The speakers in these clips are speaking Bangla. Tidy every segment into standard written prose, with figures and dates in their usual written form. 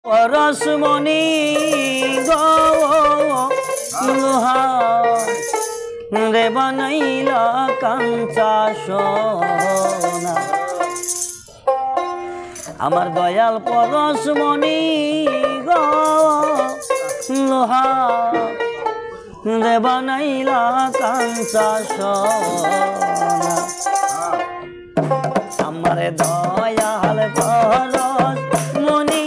পরশমণি গো লোহা রে বানাইলা কাঞ্চা সোনা। আমার দয়াল পরশমণি গো লোহা রে বানাইলা কাঞ্চা সোনা। আমার দয়াল পরশমণি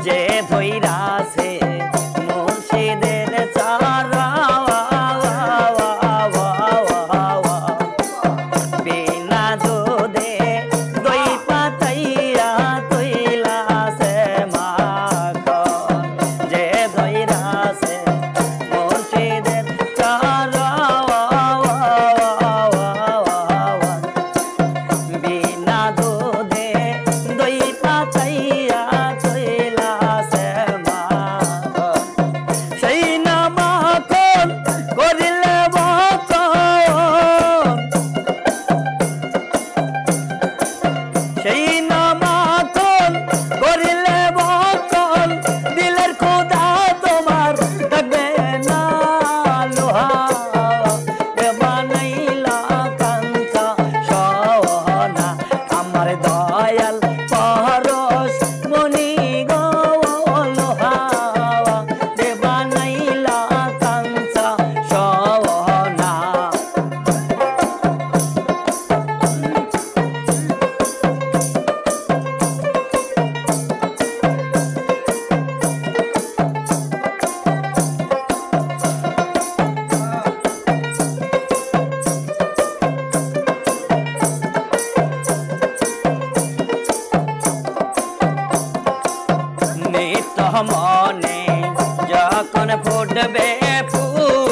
যে ধইরাছে মুর্শিদের চারা বিনা দুধে দই পাতাইয়া তৈলাছে মাখন। যে ধইরাছে মুর্শিদের চারা বিনা দুধে দই পাতাইয়া মনে যখন ফুটবে ফুল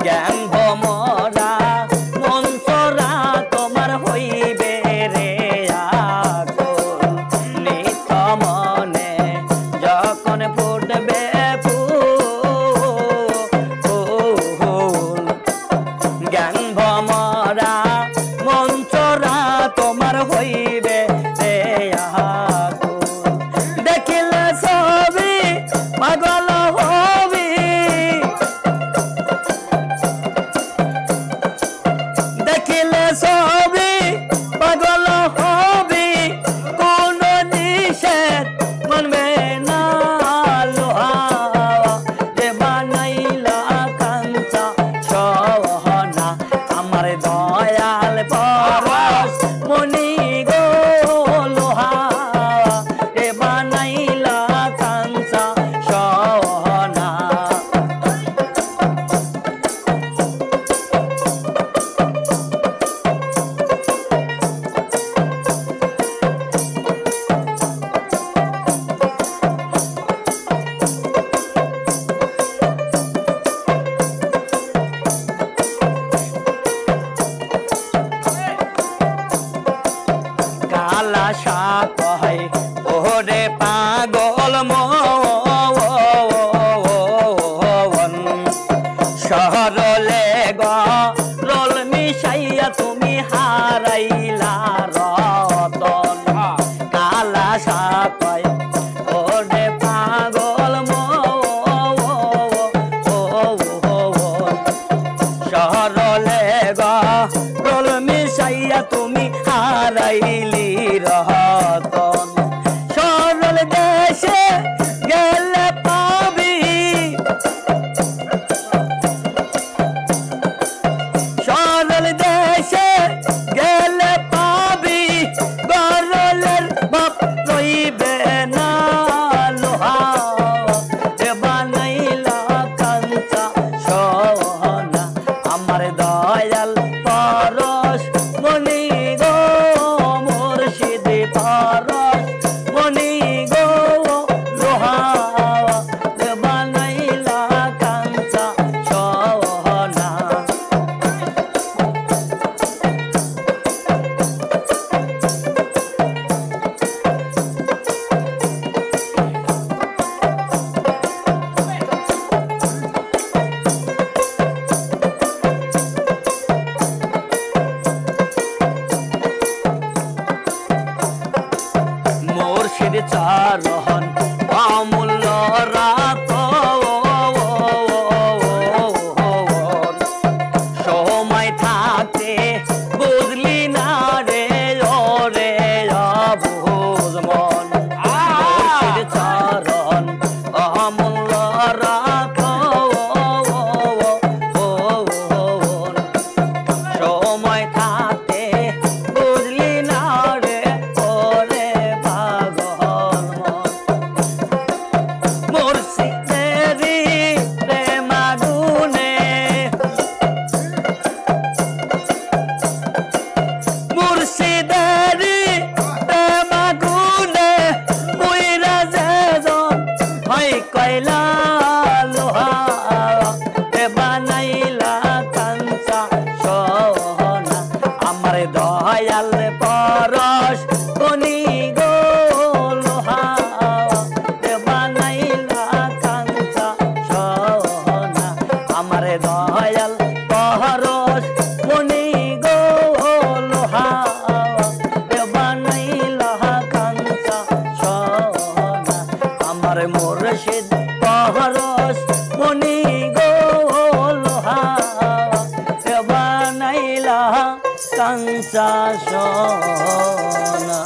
জ্ঞান ভমরা মনসরা তোমার হইবে রে আকুল। নিত মনে যখন ফুটবে ফুল জ্ঞান ভমরা মনসরা তোমার হইবে দেখিলে ছবি পাগল হবি, দেখিলে ছবি পাগল হবি, কোন নিষেধ মানবে না লোহা যে বানাইলা কাঞ্চা সোনা। আমার দয়াল পরশমণি গো লোহা রে বানাইলা কাঞ্চা সোনা। কালা সাপ হয় ওরে পাগল মন, সরলে গরল মিশাইয়া তুমি হারাইলা রতন। কালা সাপ হয় ওরে পাগল মন, সরলে গরল মিশাইয়া তুমি হারাইলি রতন। সরল দেশে গেলে পাবি, সরল দেশে গেলে পাবি চারণ অমূল্য রাত সময় থাকতে বুঝলি না রে ওরে অবুঝ মন মুর্শিদ চারণ অমূল্য রাত সময় থাকতে বুঝলি না রে ওরে পাগল মন মুর্শিদেরি প্রেম আগুনে মুর্শিদেরি প্রেম আগুনে পুইরা যেজন হয় কয়লা লোহা বানাইলা কাঞ্চা সোনা আমার দয়াল পরশ কোনি গো লোহা বানাইলা কাঞ্চা সোনা আমার দয়াল পরশ কোনি গো লোহা বানাইলা কাঞ্চা সোনা আমার মুর্শিদ পরশ কোনি গো লোহা বানাইলা কাঞ্চা সোনা।